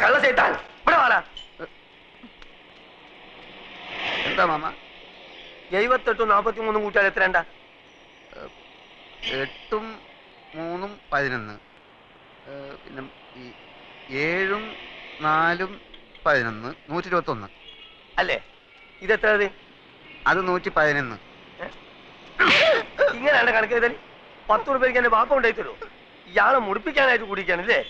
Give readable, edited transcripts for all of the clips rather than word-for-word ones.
കള്ള ചേട്ടാൻ ഇവിടെ വാടാ. എന്താ മാമ? 78 43 കൂട്ടിയാൽ എത്രണ്ട? 8 3 11. പിന്നെ 7 4 11 121 അല്ലേ? ഇതെത്ര? അത് 111. ഇങ്ങനെയാണ് കണക്ക് ചെയ്താൽ 10 രൂപയ്ക്ക് എന്റെ ബാപ്പ ഉണ്ടായി തരൂ. ഇയാളെ മുടിപ്പിക്കാനായിട്ട് കുടിക്കാനല്ലേ?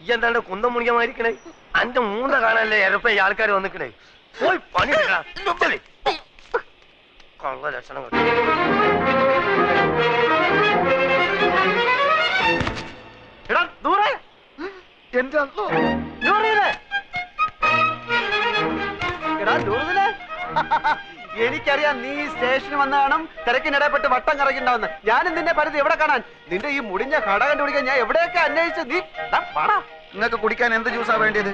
ഈ എന്താണ്ട് കുന്തം മുണിക്കമായിരിക്കണേ? അന്റെ മൂന്ന കാണാനല്ലേ എരപ്പ ഈ ആൾക്കാർ വന്നിക്കണേ? പോയി പണി കള്ള ലക്ഷണം ദൂരെ എന്റെ എനിക്കറിയാം നീ സ്റ്റേഷനിൽ വന്ന കാണും തിരക്കിനിടപെട്ട് വട്ടം കറക്കിണ്ടാവുന്ന. ഞാനും നിന്നെ പരിധി എവിടെ കാണാൻ? നിന്റെ ഈ മുടിഞ്ഞ കട കണ്ടുപിടിക്കാൻ ഞാൻ എവിടെയൊക്കെ അന്വേഷിച്ച് നീ നിങ്ങൾക്ക് കുടിക്കാൻ എന്ത് ജ്യൂസാ വേണ്ടിയത്?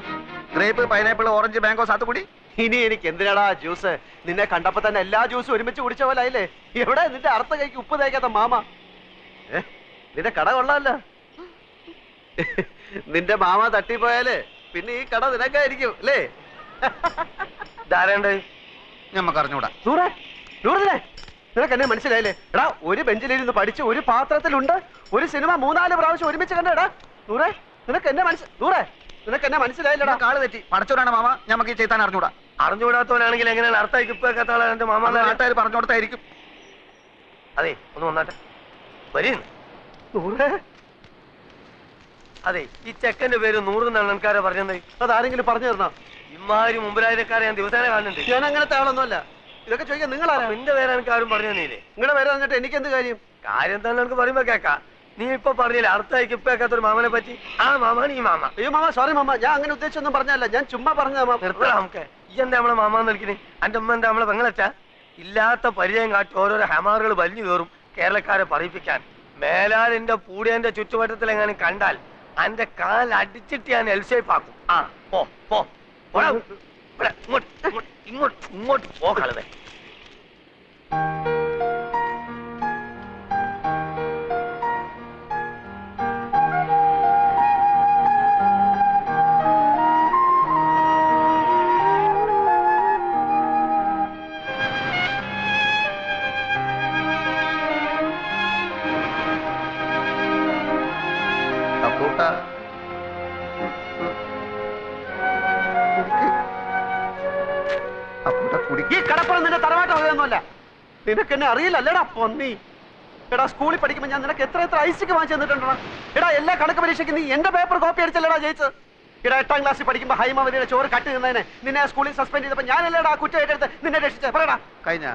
ഗ്രേപ്പ്, പൈനാപ്പിൾ, ഓറഞ്ച്, മാംഗോ, സാത്തുകുടി? ഇനി എനിക്ക് എന്തിനാടാ ജ്യൂസ്? നിന്നെ കണ്ടപ്പോ തന്നെ എല്ലാ ജ്യൂസും ഒരുമിച്ച് കുടിച്ച പോലെ ആയില്ലേ? എവിടെ നിന്റെ അർത്ഥ കൈക്ക് ഉപ്പ് തേക്കാത്ത മാമ? നിന്റെ കട കൊള്ളാമല്ലോ. നിന്റെ മാമ തട്ടിപ്പോയാല് പിന്നെ ഈ കട നിനക്കായിരിക്കും അല്ലേ? ധാരണ്ടേ ഞമ്മക്ക് അറിഞ്ഞൂടാ. നിനക്ക് എന്നെ മനസ്സിലായില്ലേ? എടാ, ഒരു ബെഞ്ചിലിരുന്ന് പഠിച്ച് ഒരു പാത്രത്തിലുണ്ട് ഒരു സിനിമ 3-4 പ്രാവശ്യം ഒരുമിച്ച് കണ്ടടാ. നൂറേ, നിനക്ക് എന്നെ മനസ്സിലായില്ലടാ. കാള് തെറ്റി. പടച്ചോനാണ് മാമ, ഞമ്മക്ക് ഈ ചെയ്താൻ അറിഞ്ഞൂടാ. അറിഞ്ഞുകൂടാത്തവനാണെങ്കിൽ എങ്ങനെയാണ് അർത്ഥമാക്കി ഇപ്പൊ കത്താളെ എന്റെ മാമ നാട്ടുകാർ പറഞ്ഞു കൊടുത്തായിരിക്കും. അതെ, ഒന്ന് വന്നാട്ടെ. വരീ. അതെ, ഈ ചെക്കന്റെ പേര് 100 എന്നാണ് ആൾക്കാരെ പറഞ്ഞത്. അതാരെങ്കിലും പറഞ്ഞു തരണോ? ഇമാതിരി മുമ്പിലായക്കാരെ ഞാൻ ദിവസേന കാണുന്നുണ്ട്. ഞാൻ അങ്ങനത്തെ ആളൊന്നുമല്ല. ഇതൊക്കെ ചോദിക്കാൻ നിങ്ങളാരാ? നിന്റെ പേര് എനിക്ക് ആരും പറഞ്ഞു തന്നീലേ. നിങ്ങളുടെ പേര് തന്നിട്ട് എനിക്ക് എന്ത് കാര്യം? കാര്യം തന്നെ എനിക്ക് പറയുമ്പോ കേക്കാ. നീ ഇപ്പൊ പറഞ്ഞില്ലേ അർത്ഥമാക്കി ഇപ്പൊ കേൾക്കാത്തൊരു മാമനെ പറ്റി? ആ മാമാണ് ഈ മാമ. അയ്യോ മാമ, സോറി മാമ, ഞാൻ അങ്ങനെ ഉദ്ദേശിച്ചൊന്നും പറഞ്ഞല്ല. ഞാൻ ചുമ്മാ പറഞ്ഞ നിർത്തണം നമുക്ക്. ഈ എന്താ നമ്മളെ മാമാന്ന് വിളിക്കണേ? എന്റെ ഉമ്മ എന്താ നമ്മളെ പെങ്ങളച്ചാ? ഇല്ലാത്ത പരിചയം കാട്ടി ഓരോരോ ഹമാറുകൾ വലിഞ്ഞു കയറും കേരളക്കാരെ പറയിപ്പിക്കാൻ. മേലാൽ എന്റെ പൂടിയന്റെ ചുറ്റുവട്ടത്തിൽ എങ്ങനെ കണ്ടാൽ എന്റെ കാൽ അടിച്ചിട്ട് ഞാൻ എൽഷേപ്പ് ആക്കും. ആ പോ പോ ഇങ്ങോട്ട് പോ കളവേ. ഈ കടപ്പുറം നിന്റെ തറവാട്ട് വകയൊന്നുമല്ല. നിനക്ക് എന്നെ അറിയില്ലല്ലേടാ പൊന്നി. എടാ, സ്കൂളിൽ പഠിക്കുമ്പോ ഞാൻ നിനക്ക് എത്ര ഐസിക്ക് വാങ്ങിച്ചു തന്നിട്ടുണ്ടോ? എടാ, എല്ലാ കണക്ക് പരീക്ഷയ്ക്ക് നീ എന്റെ പേപ്പർ കോപ്പി അടിച്ചല്ലേടാ ജയിച്ചത്. എടാ, 8ാം ക്ലാസ്സിൽ പഠിക്കുമ്പോ ഹൈമവതിയുടെ ചോറ് കട്ട് നിന്നതിനെ നിന്നെ സ്കൂളിൽ സസ്പെൻഡ് ചെയ്തപ്പോ ഞാനല്ലേടാ കുറ്റം ഏറ്റെടുത്ത് നിന്നെ രക്ഷിച്ചേ? പറയടാ. കഴിഞ്ഞ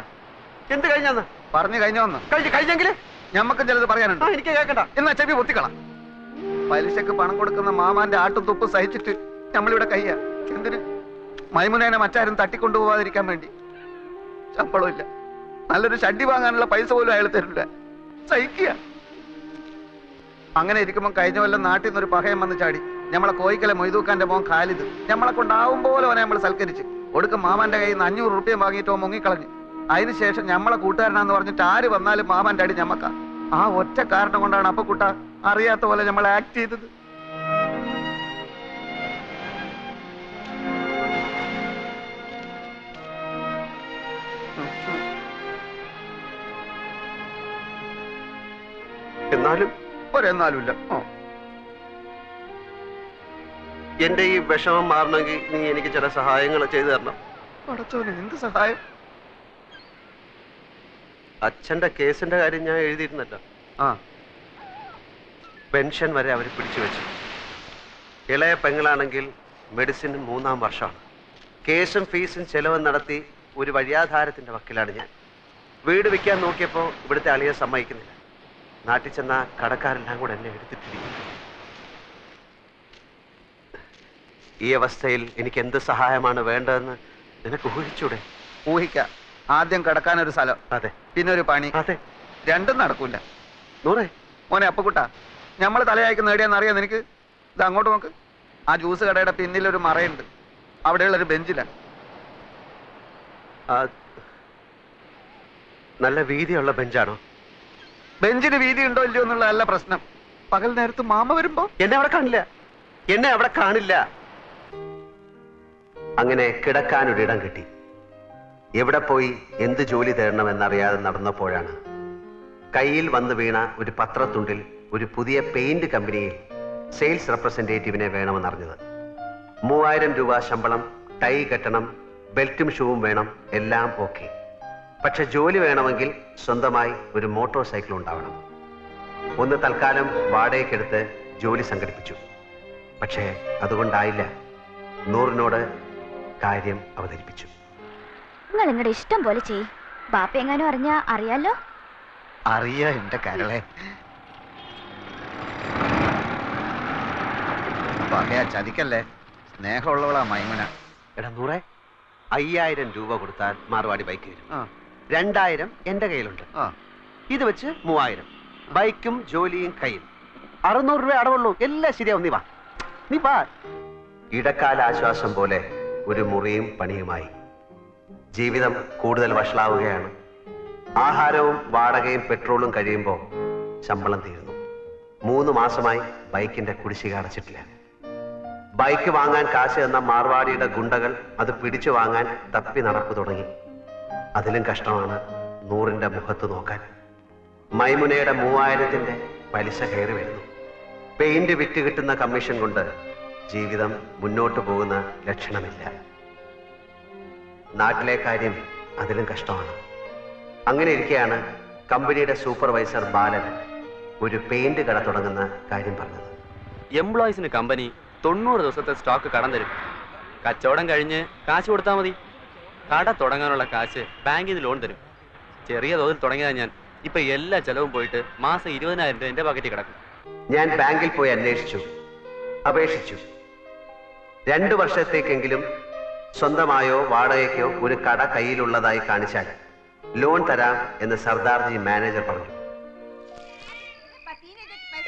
എന്ത് കഴിഞ്ഞാന്ന് പറഞ്ഞു കഴിഞ്ഞോന്ന്? കഴിഞ്ഞെങ്കിൽ ഞമ്മക്ക് ചിലത് പറയാനുണ്ട്. എനിക്ക് കേൾക്കണ്ട. എന്നാ ചെവി പൊത്തിക്കള. പലിശക്ക് പണം കൊടുക്കുന്ന മാമാന്റെ ആട്ടും തുപ്പ് സഹിച്ചിട്ട് നമ്മളിവിടെ കയ്യ. എന്തിന്? മൈമുനേനെ മറ്റാരും തട്ടിക്കൊണ്ടുപോവാതിരിക്കാൻ വേണ്ടി. ശമ്പളം ഇല്ല, നല്ലൊരു ഷഡ്ഡി വാങ്ങാനുള്ള പൈസ പോലും അയാൾ തരില്ല. സഹിക്കുക. അങ്ങനെ ഇരിക്കുമ്പോൾ കഴിഞ്ഞ കൊല്ലം നാട്ടിൽ നിന്നൊരു പഹയം വന്ന് ചാടി. നമ്മളെ കോയിക്കലെ മൊയ്തൂക്കാന്റെ മോൻ ഖാലിദ് നമ്മളെ കൊണ്ടാവും പോലെ അവനെ നമ്മൾ സൽക്കരിച്ച് ഒടുക്കം മാമാന്റെ കയ്യിൽ നിന്ന് 500 റുപ്യ വാങ്ങിയിട്ടോ മുങ്ങിക്കളഞ്ഞു. അതിനുശേഷം നമ്മളെ കൂട്ടുകാരനാന്ന് പറഞ്ഞിട്ട് ആര് വന്നാലും മാമാന്റെ അടി ഞമ്മക്ക. ആ ഒറ്റ കാരണം കൊണ്ടാണ് അപ്പൊ കുട്ട അറിയാത്ത പോലെ നമ്മൾ ആക്ട് ചെയ്തത്. എന്നാലും ഒരെന്നാലുമില്ല. എന്റെ ഈ വിഷമം മാറണമെങ്കിൽ നീ എനിക്ക് ചില സഹായങ്ങൾ ചെയ്തു തരണം. പടച്ചോനെ, എന്ത് സഹായം? അച്ഛന്റെ കേസിന്റെ കാര്യം ഞാൻ എഴുതിയിരുന്നല്ലോ. പെൻഷൻ വരെ അവർ പിടിച്ചു വെച്ചു. ഇളയ പെങ്ങളാണെങ്കിൽ മെഡിസിൻ 3ാം വർഷമാണ്. കേസും ഫീസും ചെലവും നടത്തി ഒരു വഴിയാധാരത്തിന്റെ വക്കിലാണ് ഞാൻ. വീട് വിൽക്കാൻ നോക്കിയപ്പോൾ ഇവിടുത്തെ അളിയെ സമ്മതിക്കുന്നില്ല. നാട്ടിൽ ചെന്ന കടക്കാരെല്ലാം കൂടെ എന്നെ എടുത്തിട്ടിരിക്കുന്നു. ഈ അവസ്ഥയിൽ എനിക്ക് എന്ത് സഹായമാണ് വേണ്ടതെന്ന് നിനക്ക് ഊഹിച്ചൂടെ? ഊഹിക്കാം. ആദ്യം കിടക്കാനൊരു സ്ഥലം, അതെ, പിന്നെ ഒരു പണി. അതെ, രണ്ടും നടക്കൂല. നൂറേ മോനെ അപ്പക്കുട്ട, നമ്മൾ തലയായിക്കുന്ന എവിടെയാന്ന് അറിയാം നിനക്ക്? ഇത് അങ്ങോട്ട് നോക്ക്. ആ ജ്യൂസ് കടയുടെ പിന്നിലൊരു മറയുണ്ട്. അവിടെയുള്ളൊരു ബെഞ്ചിലാണ്. നല്ല വീതിയുള്ള ബെഞ്ചാണോ? ബെഞ്ചിന് വീതി ഉണ്ടോ ഇല്ലയോ എന്നുള്ളതല്ല പ്രശ്നം. പകൽ നേരത്ത് മാമ വരുമ്പോ എന്നെ അവിടെ കാണില്ല. അങ്ങനെ കിടക്കാൻ ഒരിടം കിട്ടി. എവിടെ പോയി എന്ത് ജോലി തേടണമെന്നറിയാതെ നടന്നപ്പോഴാണ് കയ്യിൽ വന്നു വീണ ഒരു പത്രത്തുണ്ടിൽ ഒരു പുതിയ പെയിന്റ് കമ്പനിയിൽ സെയിൽസ് റെപ്രസെന്റേറ്റീവിനെ വേണമെന്നറിഞ്ഞത്. 3000 രൂപ ശമ്പളം, ടൈ കെട്ടണം, ബെൽറ്റും ഷൂവും വേണം, എല്ലാം ഓക്കെ. പക്ഷെ ജോലി വേണമെങ്കിൽ സ്വന്തമായി ഒരു മോട്ടോർ സൈക്കിൾ ഉണ്ടാവണം. ഒന്ന് തൽക്കാലം വാടകയ്ക്കെടുത്ത് ജോലി സംഘടിപ്പിച്ചു. പക്ഷേ അതുകൊണ്ടായില്ല. നൂറിനോട് കാര്യം അവതരിപ്പിച്ചു. നിങ്ങൾ നിങ്ങളുടെ ഇഷ്ടം പോലെ ചെയ്യും. ബാപ്പ എങ്ങാനും അറിഞ്ഞാ അറിയാലോ. അറിയാ എന്റെ കരളെ. പകയാ ചതിക്കല്ലേ. സ്നേഹമുള്ളവളാ മൈമുന. എടാ നൂറെ, 5000 രൂപ കൊടുത്താൽ മാർവാടി ബൈക്ക് വരും. 2000 എന്റെ കയ്യിലുണ്ട്. ഇത് വെച്ച് 3000. ബൈക്കും ജോലിയും കയ്യിൽ. 600 രൂപ അടവുള്ളൂ. എല്ലാം ശരിയാവും. നീ വാ. ഇടക്കാല ആശ്വാസം പോലെ ഒരു മുറിയും പണിയുമായി. ജീവിതം കൂടുതൽ വഷളാവുകയാണ്. ആഹാരവും വാടകയും പെട്രോളും കഴിയുമ്പോൾ ശമ്പളം തീരുന്നു. 3 മാസമായി ബൈക്കിന്റെ കുടിശ്ശിക അടച്ചിട്ടില്ല. ബൈക്ക് വാങ്ങാൻ കാശ് എന്ന മാർവാടിയുടെ ഗുണ്ടകൾ അത് പിടിച്ചു വാങ്ങാൻ തപ്പി നടപ്പ് തുടങ്ങി. അതിലും കഷ്ടമാണ് നൂറിന്റെ മുഖത്ത് നോക്കാൻ. മൈമുനയുടെ 3000ന്റെ പലിശ കയറി വരുന്നു. പെയിന്റ് വിറ്റ് കിട്ടുന്ന കമ്മീഷൻ കൊണ്ട് ജീവിതം മുന്നോട്ട് പോകുന്ന ലക്ഷണമില്ല. നാട്ടിലെ കാര്യം അതിലും കഷ്ടമാണ്. അങ്ങനെ ഇരിക്കെയാണ് കമ്പനിയുടെ സൂപ്പർവൈസർ ബാലൻ ഒരു പെയിന്റ് കട തുടങ്ങുന്ന കാര്യം പറഞ്ഞത്. എംപ്ലോയീസിന് കമ്പനി 90 ദിവസത്തെ സ്റ്റോക്ക് കടം തരും. കച്ചവടം കഴിഞ്ഞ് കാശ് കൊടുത്താൽ മതി. കട തുടങ്ങാനുള്ള കാശ് ബാങ്കിൽ നിന്ന് ലോൺ തരും. ചെറിയ തോതിൽ തുടങ്ങിയതാണ് ഞാൻ. ഇപ്പൊ എല്ലാ ചെലവും പോയിട്ട് മാസം 20,000 രൂപ എന്റെ പാക്കറ്റിൽ കിടക്കും. ഞാൻ ബാങ്കിൽ പോയി അപേക്ഷിച്ചു. 2 വർഷത്തേക്കെങ്കിലും സ്വന്തമായോ വാടകയ്ക്കോ ഒരു കട കയ്യിലുള്ളതായി കാണിച്ചാൽ ലോൺ തരാം എന്ന് സർദാർജി മാനേജർ പറഞ്ഞു.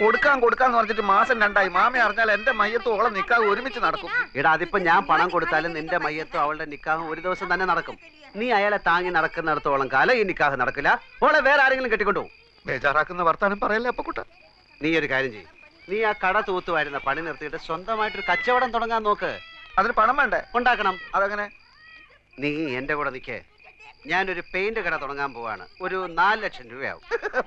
കൊടുക്കാന്ന് പറഞ്ഞിട്ട് മാസം 2ആയി. മാമ അറിഞ്ഞാൽ എന്റെ മയ്യത്തും ഓളെ നിക്കാഹ് ഒരുമിച്ച് നടക്കും. എടാ, അതിപ്പോ ഞാൻ പണം കൊടുത്താലും നിന്റെ മയ്യത്തും അവളുടെ നിക്കാഹും ഒരു ദിവസം തന്നെ നടക്കും. നീ അയാളെ താങ്ങി നടക്കുന്നിടത്തോളം കാലം ഈ നിക്കാഹ് നടക്കില്ല. ഓളെ വേറെ ആരെങ്കിലും കെട്ടിക്കൊണ്ടുപോകും. ബേജാറാക്കുന്ന വർത്താനം പറയല്ലേ അപ്പൊ കുട്ട. നീ ഒരു കാര്യം ചെയ്യും. നീ ആ കട തൂത്തുവായിരുന്ന പണി നിർത്തിയിട്ട് സ്വന്തമായിട്ടൊരു കച്ചവടം തുടങ്ങാൻ നോക്ക്. അതിന് പണം വേണ്ടേ? ഉണ്ടാക്കണം. അതെങ്ങനെ? നീ എന്റെ കൂടെ നിൽക്കേ. ഞാനൊരു പെയിന്റ് കട തുടങ്ങാൻ പോവാണ്. ഒരു 4 ലക്ഷം രൂപയാവും.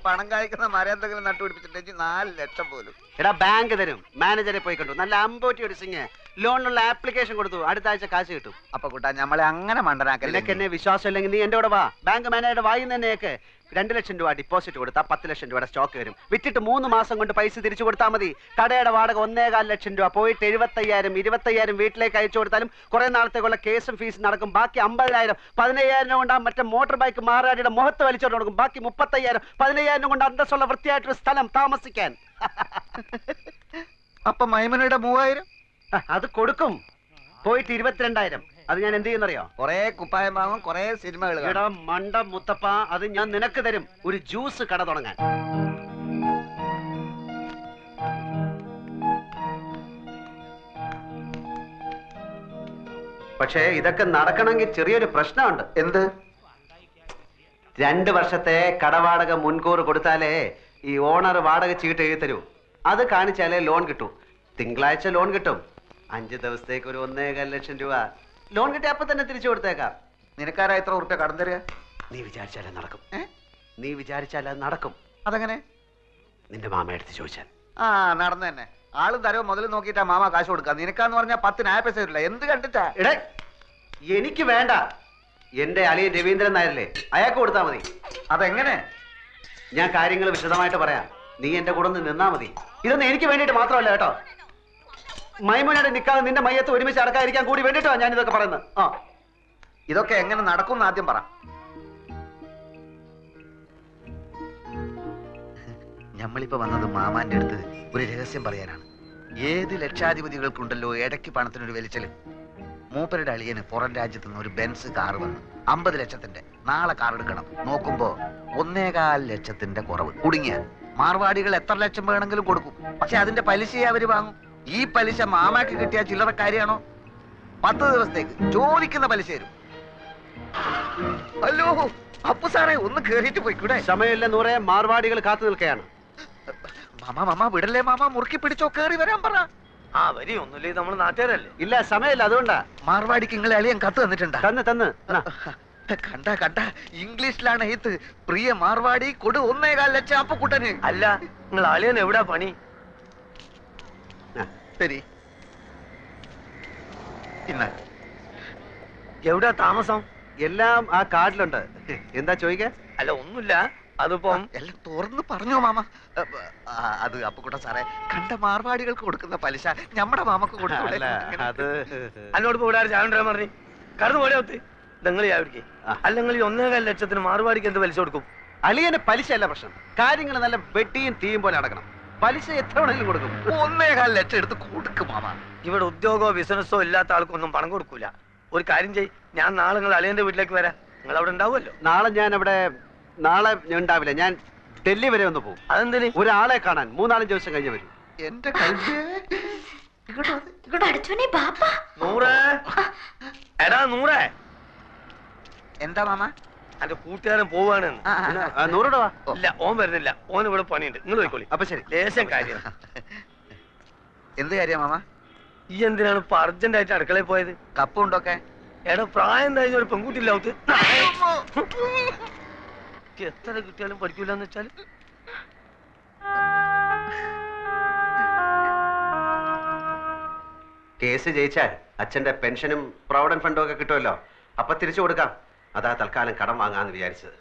പണം കായ്ക്കുന്ന മരം എന്തെങ്കിലും നട്ടുപിടിപ്പിച്ചിട്ടുണ്ടെങ്കിൽ 4 ലക്ഷം പോലും. എടാ, ബാങ്ക് തരും. മാനേജറെ പോയി കണ്ടു. നല്ല അമ്പോറ്റി ഒടിച്ചിങ് ലോണിനുള്ള ആപ്ലിക്കേഷൻ കൊടുത്തു. അടുത്ത ആഴ്ച കാശ് കിട്ടും. അപ്പൊ കുട്ടാ നമ്മളെ അങ്ങനെ മണ്ടനാക്കല്ലേ. നിനക്ക് എന്നെ വിശ്വാസം ഇല്ലെങ്കിൽ നീ എന്റെ കൂടെ വാ. ബാങ്ക് മാനേജറുടെ വായിന്ന് തന്നെയൊക്കെ 2 ലക്ഷം രൂപ ഡിപ്പോസിറ്റ് കൊടുത്താൽ 10 ലക്ഷം രൂപയുടെ സ്റ്റോക്ക് വരും. വിറ്റിട്ട് 3 മാസം കൊണ്ട് പൈസ തിരിച്ചു കൊടുത്താൽ മതി. കടയുടെ വാടക 1.25 ലക്ഷം രൂപ. പോയിട്ട് 75,000 25,000 വീട്ടിലേക്ക് അയച്ചു കൊടുത്താലും കുറെ നാളത്തേക്കുള്ള കേസും ഫീസും നടക്കും. ബാക്കി 50,000 15,000 കൊണ്ട് മറ്റേ മോട്ടോർ ബൈക്ക് മാറാടിയുടെ മുഖത്ത് വലിച്ചോണ്ട് കൊടുക്കും. ബാക്കി 35,000 15,000 കൊണ്ട് അന്തസ്സുള്ള വൃത്തിയായിട്ടൊരു സ്ഥലം താമസിക്കാൻ. അപ്പൊ മൈമുനയുടെ 3000 അത് കൊടുക്കും. പോയിട്ട് 22,000. അത് ഞാൻ എന്ത് ചെയ്യുന്നറിയോ? കൊറേ കുപ്പായം വാങ്ങും, കൊറേ സിനിമകൾ. എടാ മണ്ട മുത്തപ്പ, അത് ഞാൻ നിനക്ക് തരും. ഒരു ജ്യൂസ് കട തുടങ്ങാൻ. പക്ഷേ ഇതൊക്കെ നടക്കണമെങ്കിൽ ചെറിയൊരു പ്രശ്നമുണ്ട്. എന്ത്? 2 വർഷത്തെ കടവാടക മുൻകൂർ കൊടുത്താലേ ഈ ഓണർ വാടക ചീട്ട് എഴുതി തരൂ. അത് കാണിച്ചാലേ ലോൺ കിട്ടൂ. തിങ്കളാഴ്ച ലോൺ കിട്ടും. 5 ദിവസത്തേക്ക് ഒരു 1.25 ലക്ഷം രൂപ ലോൺ കിട്ടി. അപ്പൊ തന്നെ തിരിച്ചു കൊടുത്തേക്കാം. നിനക്കാരാ എത്ര ഉറുപ്പ്യ കടം തരിക? നീ വിചാരിച്ചാലേ നടക്കും. നീ വിചാരിച്ചാലേ നടക്കും. അതെങ്ങനെ? നിന്റെ മാമ എടുത്ത് ചോദിച്ചാൽ. നടന്നു തന്നെ. ആളും തരവ് മുതൽ നോക്കിയിട്ടാ മാമ കാശ് കൊടുക്കുക. നിനക്കാന്ന് പറഞ്ഞാൽ 10 ന്യായ പൈസ വരില്ല. എന്ത് കണ്ടിട്ടാ? എടേ, എനിക്ക് വേണ്ട. എന്റെ അളിയൻ രവീന്ദ്രൻ നായരല്ലേ, അയാൾക്ക് കൊടുത്താൽ മതി. അതെങ്ങനെ? ഞാൻ കാര്യങ്ങൾ വിശദമായിട്ട് പറയാം. നീ എന്റെ കൂടെ നിന്നാ മതി. ഇതൊന്നും എനിക്ക് വേണ്ടിയിട്ട് മാത്രമല്ല കേട്ടോ. മൈമുനയുടെ നിക്കാഹ് നിന്റെ മയ്യത്ത് ഒരുമിച്ച് അടക്കാതിരിക്കാൻ കൂടി വേണ്ടിട്ടോ ഞാൻ ഇതൊക്കെ പറയുന്നത്. ഇതൊക്കെ എങ്ങനെ നടക്കും ആദ്യം പറ. ഞമ്മളിപ്പോ വന്നത് മാമാന്റെ അടുത്ത് ഒരു രഹസ്യം പറയാനാണ്. ഏത് ലക്ഷാധിപതികൾക്കുണ്ടല്ലോ ഇടയ്ക്ക് പണത്തിനൊരു വലിച്ചല്. മൂപ്പരുടെ അളിയന് പുറം രാജ്യത്ത് നിന്ന് ഒരു ബെൻസ് കാർ വന്നു. 50 ലക്ഷത്തിന്റെ. നാളെ കാർ എടുക്കണം. നോക്കുമ്പോ 1.25 ലക്ഷത്തിന്റെ കുറവ്. കുടുങ്ങിയ മാർവാടികൾ എത്ര ലക്ഷം വേണമെങ്കിലും കൊടുക്കും. പക്ഷെ അതിന്റെ പലിശയെ അവര് വാങ്ങും. ഈ പലിശ മാമാക്ക് കിട്ടിയ ചില്ലറ കാര്യമാണോ? 10 ദിവസത്തേക്ക് ചോദിക്കുന്ന പലിശ തരും. ഹലോ, അപ്പു സാറേ ഒന്ന് കേറിയിട്ട് പോയിക്കൂടെ? സമയമില്ല നൂറെ, മാർവാടികൾ കാത്തു നിൽക്കുകയാണ്. മാമ വിടല്ലേ മാമ, മുറുക്കി പിടിച്ചോ, കേറി വരാൻ പറ. ആ വരി ഒന്നുമില്ലേ, നമ്മൾ നാട്ടുകാരല്ലേ. ഇല്ല സമയമില്ല, അതുകൊണ്ടാ. മാർവാടിക്ക് നിങ്ങളെ അളിയൻ കത്ത് തന്നിട്ടുണ്ടാ? തന്ന് കണ്ട ഇംഗ്ലീഷിലാണ് എഴുത്ത്. പ്രിയ മാർവാടി കൊടു 1.25 ലക്ഷം അപ്പുക്കുട്ടന്. അല്ല, നിങ്ങൾ അളിയൻ എവിടാ പണി? ശരി, ഇന്ന എവിടാ താമസം? എല്ലാം ആ കാർഡിലുണ്ട്. എന്താ ചോദിക്ക? അല്ല ഒന്നുമില്ല, അതിപ്പം എല്ലാം തുറന്ന് പറഞ്ഞോ മാമ. അത് അപ്പുക്കുട്ട സാറേ, കണ്ട മാർവാടികൾക്ക് കൊടുക്കുന്ന പലിശ നമ്മുടെ മാമക്ക് കൊടുക്കൂടെ? അത് എന്നോട് ഇപ്പൊ ഇവിടെ ചാവണ്ടാൻ പറഞ്ഞു കടന്നു പോലെ ഒത്ത് നിങ്ങൾ ചാവിടിക്ക്. അല്ലെങ്കിൽ 1.25 ലക്ഷത്തിന് മാർവാടിക്ക് എന്ത് പലിശ കൊടുക്കും? അളിയന് പലിശ അല്ല പ്രശ്നം, കാര്യങ്ങൾ നല്ല വെട്ടിയും തീയും പോലെ നടക്കണം. പലിശ എത്ര വേണമെങ്കിലും കൊടുക്കും. 1.25 ലക്ഷം എടുത്ത് കൊടുക്കും മാമ. ഇവിടെ ഉദ്യോഗമോ ബിസിനസ്സോ ഇല്ലാത്ത ആൾക്കൊന്നും പണം കൊടുക്കൂല. ഒരു കാര്യം ചെയ്, ഞാൻ നാളെ നിങ്ങൾ അളിയന്റെ വീട്ടിലേക്ക് വരാം. നിങ്ങൾ അവിടെ ഉണ്ടാവുമല്ലോ? നാളെ ഞാൻ ഉണ്ടാവില്ല, ഞാൻ ഡൽഹി വരെ ഒന്ന് പോകും. അതെന്തിന്? ഒരാളെ കാണാൻ 3-4 ദിവസം കഴിഞ്ഞ് വരും. എന്റെ കൈ പഠിച്ചോനെ ബാപ്പ. നൂറേ, എടാ നൂറേ, എന്താ മാമ? എന്റെ കൂട്ടുകാരൻ പോവാണ്. നൂറ് രൂപ ഇല്ല, ഓൻ വരുന്നില്ല, ഓൻ ഇവിടെ പണിയുണ്ട്. നിങ്ങൾ പോയിക്കോളി. അപ്പൊ ശരി. ലേശം കാര്യം. എന്ത് കാര്യ മാമ? ഈ എന്തിനാണ് ഇപ്പൊ അർജന്റായിട്ട് അടുക്കളയിൽ പോയത്? കപ്പുണ്ടൊക്കെ? എടാ പ്രായം കഴിഞ്ഞ ഒരു പെൺകുട്ടി ഇല്ലാവത്ത് എത്ര കിട്ടിയാലും പഠിക്കൂലെന്ന് വെച്ചാല്. കേസ് ജയിച്ചാൽ അച്ഛന്റെ പെൻഷനും പ്രൊവിഡന്റ് ഫണ്ടും ഒക്കെ കിട്ടുമല്ലോ, അപ്പൊ തിരിച്ചു കൊടുക്കാം. അതാ തൽക്കാലം കടം വാങ്ങാന്ന് വിചാരിച്ചത്,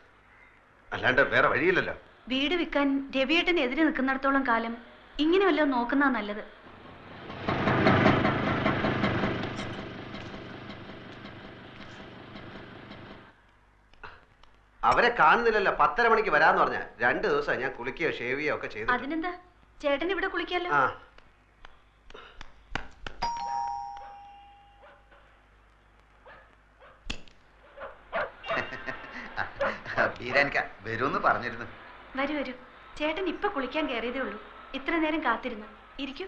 അല്ലാണ്ട് വേറെ വഴിയില്ലല്ലോ. വീട് വിൽക്കാൻ രവിയേട്ടനെതിരെ നിൽക്കുന്നിടത്തോളം കാലം ഇങ്ങനെ വല്ലതും നോക്കുന്നതാ നല്ലത്. അവരെ കാണുന്നില്ലല്ലോ. 10:30 മണിക്ക് വരാന്ന് പറഞ്ഞ 2 ദിവസം ഞാൻ കുളിക്കുകയോ ഷേവ് ചെയ്യുകയോ ഒക്കെ ചെയ്തു. അതിനെന്താ, ചേട്ടൻ ഇവിടെ കുളിക്കാലോ. ആ വരുമെന്ന് പറഞ്ഞിരുന്നു. വരൂ വരൂ, ചേട്ടൻ ഇപ്പൊ കുളിക്കാൻ കയറിയതേ ഉള്ളൂ. ഇത്ര നേരം കാത്തിരുന്നു. ഇരിക്കൂ.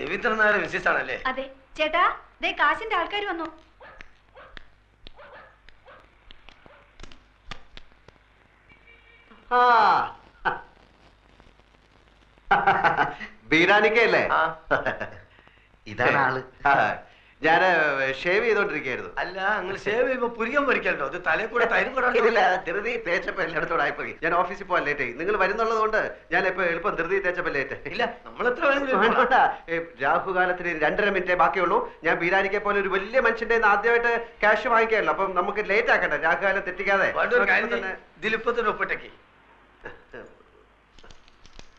രവീന്ദ്രൻ നായർ മിസ്സിസ് ആണല്ലേ? അതെ ചേട്ടാ, ദേ കാശിന്റെ ആൾക്കാർ വന്നു. ബീരാനിക്കല്ലേ? ഇതാണ് ആള്. ഞാന് ഷേവ് ചെയ്തോണ്ടിരിക്കായിരുന്നു. അല്ല, നിങ്ങൾ ഷേവ് ചെയ്യുമ്പോ പുരികം പൊരിക്കല്ലോ, അത് തലയിൽ കൂടെ തൈരും കൂടെ ധൃതി തേച്ചപ്പോ എല്ലായിടത്തോടെ ആയിപ്പോയി. ഞാൻ ഓഫീസിൽ പോകാൻ ലേറ്റ് ആയി. നിങ്ങൾ വരുന്നുള്ളത് കൊണ്ട് ഞാൻ ഇപ്പൊ എളുപ്പം ധൃതി തേച്ചപ്പോ ലേറ്റ്. ഇല്ല, നമ്മൾ എത്ര വേണമെങ്കിലും. രാഹുകാലത്തിന് 2.5 മിനിറ്റേ ബാക്കിയുള്ളൂ. ഞാൻ ബീരാനിക്കെ പോലെ ഒരു വലിയ മനുഷ്യന്റെ ആദ്യമായിട്ട് ക്യാഷ് വാങ്ങിക്കാമല്ലോ, അപ്പം നമുക്ക് ലേറ്റ് ആക്കണ്ട. രാഹുകാലം തെറ്റിക്കാതെ ഇതിലിപ്പത്തിന് ഒപ്പിട്ടേക്ക്.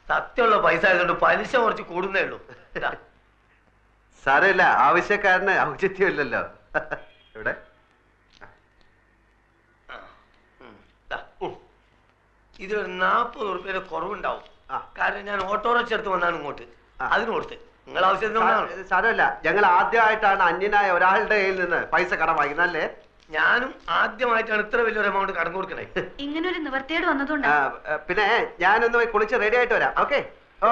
സത്യമുള്ള പൈസ ആയതുകൊണ്ട് പലിശ കുറച്ച് കൂടുന്നേ ഉള്ളൂ. സാരമില്ല, ആവശ്യക്കാരന് ഔചിത്യമില്ലല്ലോ. ഇവിടെ ഇതിലൊരു 40 ഉറുപ്പിയുടെ കുറവുണ്ടാവും. കാരണം ഞാൻ ഓട്ടോറിക്ഷ എടുത്ത് വന്നാണ് ഇങ്ങോട്ട്. അതിന് കൊടുത്ത് നിങ്ങൾ ആവശ്യത്തിന്. സാരമില്ല, ഞങ്ങൾ ആദ്യമായിട്ടാണ് അന്യനായ ഒരാളുടെ കയ്യിൽ നിന്ന് പൈസ കടം വാങ്ങിക്കുന്നത് അല്ലേ? ഞാനും ആദ്യമായിട്ടാണ് ഇത്ര വലിയൊരു എമൗണ്ട് കടം കൊടുക്കണേ. ഇങ്ങനൊരു നിവർത്തിയോട് വന്നതുകൊണ്ടാ. പിന്നെ ഞാനൊന്ന് പോയി കുളിച്ച് റെഡി ആയിട്ട് വരാം. Okay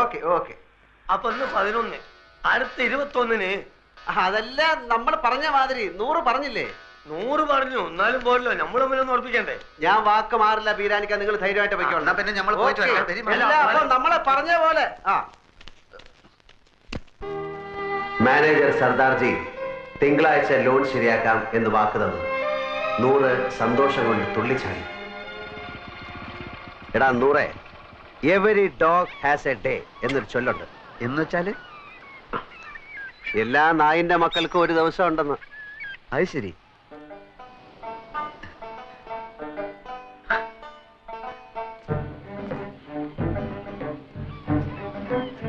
okay okay. അപ്പൊ ഇന്ന് 11, അടുത്ത 21-ന്. അതല്ല നമ്മൾ പറഞ്ഞ മാതിരി 100 പറഞ്ഞില്ലേ? 100 പറഞ്ഞു, എന്നാലും പോരല്ലോ, നമ്മൾ തമ്മിലൊന്നും ഉറപ്പിക്കണ്ടേ? ഞാൻ വാക്ക് മാറില്ല ബീരാനിക്ക, നിങ്ങൾ ധൈര്യമായിട്ട് പോയിക്കോളാം. പിന്നെ നമ്മൾ പോയിട്ട് നമ്മളെ പറഞ്ഞ പോലെ. മാനേജർ സർദാർജി തിങ്കളാഴ്ച ലോൺ ശരിയാക്കാം എന്ന് വാക്ക് തന്നു. 100 സന്തോഷം കൊണ്ട് തുള്ളിച്ചാടി. എടാ 100, every dog has A day എന്നൊരു ചൊല്ലുണ്ട്. എന്ന് വെച്ചാല് എല്ലാ നായിന്റെ മക്കൾക്കും ഒരു ദിവസം ഉണ്ടെന്ന്. അത് ശരി.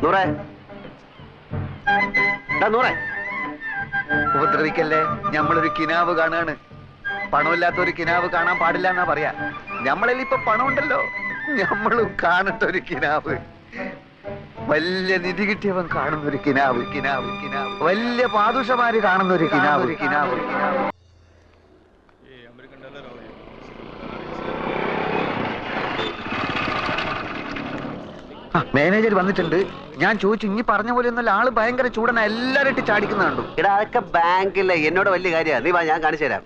നൂറേ, ഉപദ്രവിക്കല്ലേ, നമ്മളൊരു കിനാവ് കാണാണ്. പണമില്ലാത്ത ഒരു കിനാവ് കാണാൻ പാടില്ല എന്നാ പറയാ. നമ്മളിൽ ഇപ്പൊ പണം ഉണ്ടല്ലോ, നമ്മളും കാണട്ടെ ഒരു കിനാവ്. വലിയ നിധി കിട്ടിയവൻ കാണുന്ന ഒരു കിനാവ്, കിനാവ് കിനാവ്. വലിയ പാദുഷമാര് കാണുന്ന ഒരു കിനാവ്, കിനാവ് കിനാവ്. മാനേജർ വന്നിട്ടുണ്ട്. ഞാൻ ചോദിച്ചു, ഇനി പറഞ്ഞ പോലെ ഒന്നല്ല, ആള് ഭയങ്കര ചൂടന, എല്ലാരും ഇട്ട് ചാടിക്കുന്ന കണ്ടു. എടാ അതൊക്കെ ബാങ്കിലെ എന്നോട് വലിയ കാര്യമാണ്. നീ വാ, ഞാൻ കാണിച്ചു തരാം.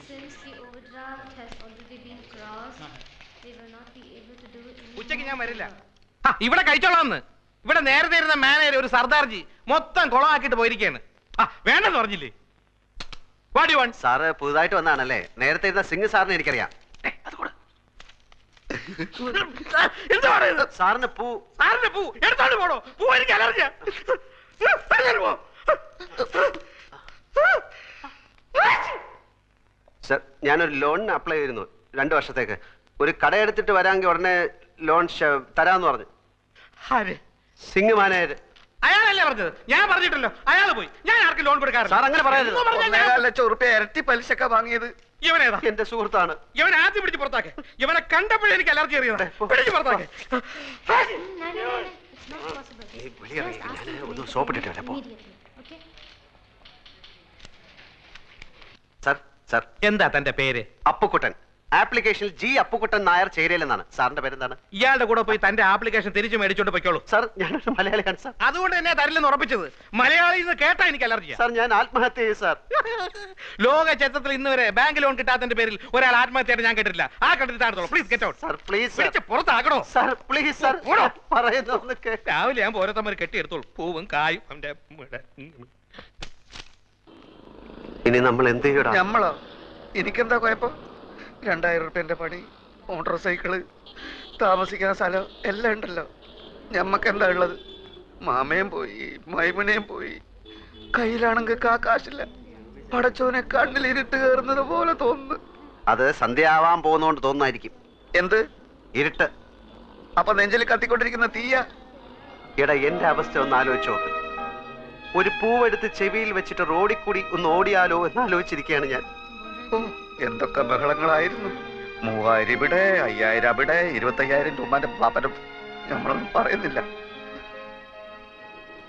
Since the overdraft has already been crossed, they will not be able to do it. ഉച്ചയ്ക്ക് ഞാൻ വരില്ല. ഇവിടെ കഴിച്ചോളാന്ന്. ഇവിടെ നേരത്തെ ഇരുന്ന മാനേജർ ഒരു സർദാർജി മൊത്തം കുളമാക്കിയിട്ട് പോയിരിക്കുകയാണ്. വേണ്ടെന്ന് പറഞ്ഞില്ലേ? What you want? സാറ് പുതുതായിട്ട് വന്നാണല്ലേ? നേരത്തെ ഇരുന്ന സിംഗ് സാറിനെ എനിക്കറിയാം. സാറിന് പൂ എടുത്തോണ്ട് പോണോ? പൂ എനിക്ക് അലർജിയാ. സർ, ഞാനൊരു ലോണിന് അപ്ലൈ ചെയ്തിരുന്നു 2 വർഷത്തേക്ക്. ഒരു കട എടുത്തിട്ട് വരാമെങ്കിൽ ഉടനെ ലോൺ തരാമെന്ന് പറഞ്ഞു. സിംഗ് മാനേജർ. അയാളല്ലേ പറഞ്ഞത്? ഞാൻ പറഞ്ഞിട്ടല്ലോ. അയാൾ പോയി. ഞാൻ ആർക്കും ലോൺ കൊടുക്കാറില്ല. സാർ അങ്ങനെ പറയരുത്. 1.25 ലക്ഷം ഉറുപ്പ്യ ഇരട്ടി പലിശക്ക വാങ്ങിയത് ഇവനേതാ? എന്റെ സുഹൃത്താണ്. ഇവനെ ആദ്യം പിടിച്ച് പുറത്താക്കെ. ഇവനെ കണ്ടപ്പോഴേ എനിക്ക് അലർജി അറിയാതെ. പിടിച്ച് പുറത്താക്കെ. No, it's not possible. Just ask him to leave immediately. Okay? Sir, എന്താ തന്റെ പേര്? അപ്പുക്കുട്ടൻ. ആപ്ലിക്കേഷനിൽ ജി അപ്പുക്കുട്ടൻ നായർ ചേരിയിലെന്നാണ്. സാറിന്റെ പേരെന്താണ്? ഇയാളുടെ കൂടെ പോയി തന്റെ ആപ്ലിക്കേഷൻ തിരിച്ചു മേടിച്ചോണ്ട് പൊയ്ക്കോളൂ. സാർ, ഞാനൊരു മലയാളിയാണ് സാർ. അതുകൊണ്ട് തന്നെ തരില്ലെന്ന് ഉറപ്പിച്ചത്. മലയാളിയിൽ നിന്ന് കേട്ടാ എനിക്ക് അലർജിയാ. സാർ, ഞാൻ ആത്മഹത്യ ചെയ്യും സാർ. ലോക ചരിത്രത്തിൽ ഇന്ന് വരെ ബാങ്ക് ലോൺ കിട്ടാത്തതിന്റെ പേരിൽ ഒരാൾ ആത്മഹത്യയായിട്ട് ഞാൻ കേട്ടിട്ടില്ല. ആ കണ്ടിട്ടാണോ? Please get out. Sir, please പിടിച്ച് പുറത്താക്കണോ? Sir, please sir. പറയുന്നു കേട്ടോ. രാവിലെ ഞാൻ ഓരോരുത്തമ്മ കെട്ടിയെടുത്തോളൂ. പൂവും കായും അവന്റെ. ഇനി നമ്മൾ എന്ത് ചെയ്യണം? നമ്മളോ? എനിക്കെന്താ കുഴപ്പം? 2000 ഉറുപ്പ്യന്റെ പണി, മോട്ടോർ സൈക്കിള്, താമസിക്കുന്ന സ്ഥലം എല്ലാം ഉണ്ടല്ലോ. ഞമ്മക്കെന്താ ഉള്ളത്? മാമയും പോയി, മൈമുനയും പോയി. കയ്യിലാണെങ്കിൽ കാശില്ല. പടച്ചോനെ കണ്ണിലിരുട്ട് കയറുന്നത് പോലെ തോന്നുന്നു. അത് സന്ധ്യയാവാൻ പോകുന്നോണ്ട് തോന്നുന്നായിരിക്കും. എന്ത് ഇരുട്ട്? അപ്പൊ നെഞ്ചിൽ കത്തിക്കൊണ്ടിരിക്കുന്ന തീയ? എടാ, എന്റെ അവസ്ഥ ഒന്ന് ആലോചിച്ച് നോക്ക്. ഒരു പൂവെടുത്ത് ചെവിയിൽ വെച്ചിട്ട് റോഡിൽ കൂടി ഒന്ന് ഓടിയാലോ എന്ന് ആലോചിച്ചിരിക്കുകയാണ് ഞാൻ. ഓ, എന്തൊക്കെ ബഹളങ്ങളായിരുന്നു. 3000 ഇവിടെ, 5000 അവിടെ, 25,000 രൂപന്റെ പാപ്പനം. നമ്മളൊന്നും പറയുന്നില്ല.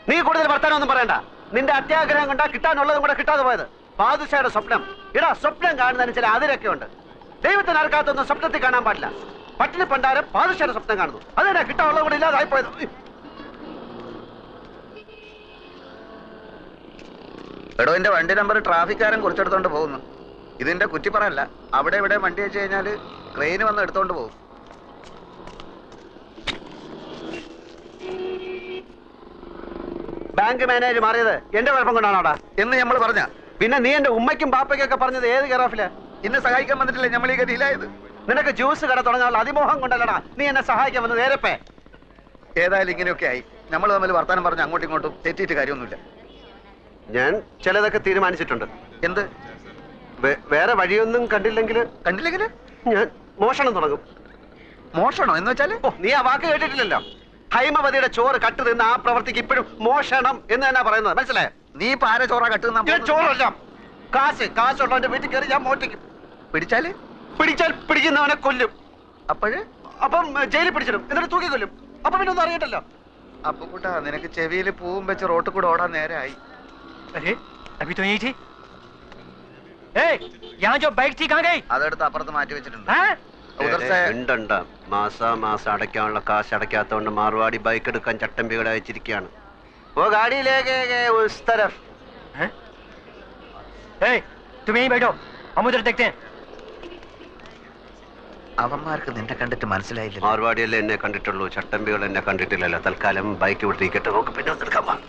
നീ കൂടുതൽ വർത്താനൊന്നും പറയണ്ട. നിന്റെ അത്യാഗ്രഹം കൊണ്ടാ കിട്ടാനുള്ളതും കൂടെ കിട്ടാതെ പോയത്. പാദുഷയുടെ സ്വപ്നം. ഇടാ, സ്വപ്നം കാണുന്നതിന് ചില അതിരൊക്കെ ഉണ്ട്. ദൈവത്തിന് അർക്കാത്തൊന്നും സ്വപ്നത്തിൽ കാണാൻ പാടില്ല. പട്ടിണി പണ്ടാരം പാദുഷയുടെ സ്വപ്നം കാണുന്നു. അതെന്നാ കിട്ടാനുള്ളതും കൂടെ ഇല്ലാതായി പോയത്. എടോ, എന്റെ വണ്ടി നമ്പർ ട്രാഫിക്കാരൻ കുറിച്ചെടുത്തോണ്ട് പോകുന്നു. ഇതിന്റെ കുറ്റി പറയല്ല. അവിടെ ഇവിടെ വണ്ടി വെച്ച് കഴിഞ്ഞാല് ക്രെയിന് വന്ന് എടുത്തോണ്ട് പോകും. ബാങ്ക് മാനേജർ മാറിയത് എന്റെ കുഴപ്പം കൊണ്ടാണോടാ എന്ന് നമ്മൾ പറഞ്ഞ? പിന്നെ നീ എന്റെ ഉമ്മയ്ക്കും ബാപ്പയ്ക്കൊക്കെ പറഞ്ഞത് ഏത് കെയറോഫില്? ഇന്നെ സഹായിക്കാൻ വന്നിട്ടില്ലേ നമ്മൾ ഈ ഗതിയിലായത്? നിനക്ക് ജ്യൂസ് കട തുടങ്ങാനുള്ള അതിമോഹം കൊണ്ടല്ലടാ നീ എന്നെ സഹായിക്കാൻ വന്നത്. നേരപ്പേ ഏതായാലും ഇങ്ങനെയൊക്കെ ആയി. നമ്മൾ തമ്മിൽ വർത്താനം പറഞ്ഞ് അങ്ങോട്ടും ഇങ്ങോട്ടും തെറ്റിയിട്ട് കാര്യമൊന്നുമില്ല. ഞാൻ ചിലതൊക്കെ തീരുമാനിച്ചിട്ടുണ്ട്. എന്ത്? വേറെ വഴിയൊന്നും കണ്ടില്ലെങ്കില് ഞാൻ മോഷണം തുടങ്ങും. മോഷണോ എന്ന് വെച്ചാല്? ഓ, നീ ആ വാക്ക് കേട്ടിട്ടില്ലല്ലോ. ഹൈമവതിയുടെ ചോറ് കട്ട് തിന്ന ആ പ്രവർത്തിക്ക് ഇപ്പോഴും മോഷണം എന്ന് തന്നെ പറയുന്നത്. മനസ്സിലായോ? നീ പാര ചോറ കട്ടുന്ന? ചോറല്ല, കാശുള്ളവന്റെ വീട്ടിൽ കയറി ഞാൻ മോട്ടിക്കും. പിടിച്ചാൽ പിടിക്കുന്നവനെ കൊല്ലും. അപ്പം ജയിലിൽ പിടിച്ചിടും, എന്നിട്ട് തൂക്കി കൊല്ലും. അപ്പൊ പിന്നെ ഒന്നും അറിയട്ടല്ലോ. അപ്പൊ കൂട്ടാ, നിനക്ക് ചെവിയിൽ പൂവും വെച്ച് റോട്ടിൽ കൂടെ ഓടാൻ നേരമായി. അതെടുത്ത് അപ്പുറത്ത് മാറ്റി വെച്ചിട്ടുണ്ട്. മാസം അടയ്ക്കാനുള്ള കാശ് അടയ്ക്കാത്തോണ്ട് മാർവാടി ബൈക്ക് എടുക്കാൻ ചട്ടമ്പികളെ അയച്ചിരിക്കുകയാണ്. ഓ ഗാഡിയിലേക്ക് അവന്മാർക്ക് നിന്നെ കണ്ടിട്ട് മനസ്സിലായില്ല. മാർവാടിയല്ലേ എന്നെ കണ്ടിട്ടുള്ളൂ, ചട്ടമ്പികൾ എന്നെ കണ്ടിട്ടില്ലല്ലോ. തൽക്കാലം ബൈക്ക് വിട്ടിരിക്കട്ടെ, നമുക്ക് പിന്നെ എടുക്കാൻ.